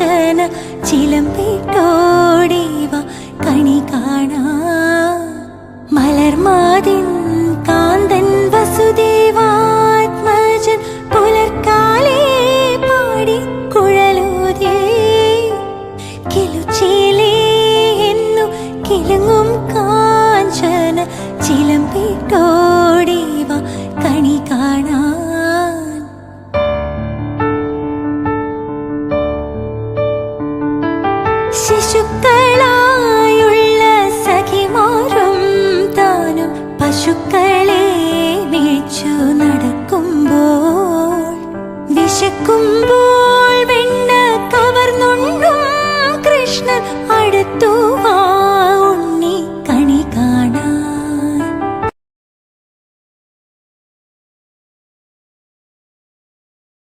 കാഞ്ചന ചിലമ്പിട്ടോടിവ കണി കാണാ മലർമാതിൻ കാന്തൻ വസുദേവാത്മജൻ പുലർക്കാലേ പാടി കുഴലൂതേ കിലുച്ചിലേ എന്നു കിലുങ്ങും കാഞ്ചന ചിലമ്പിട്ടോടിവ കണി കാണാൻ ശിശുക്കള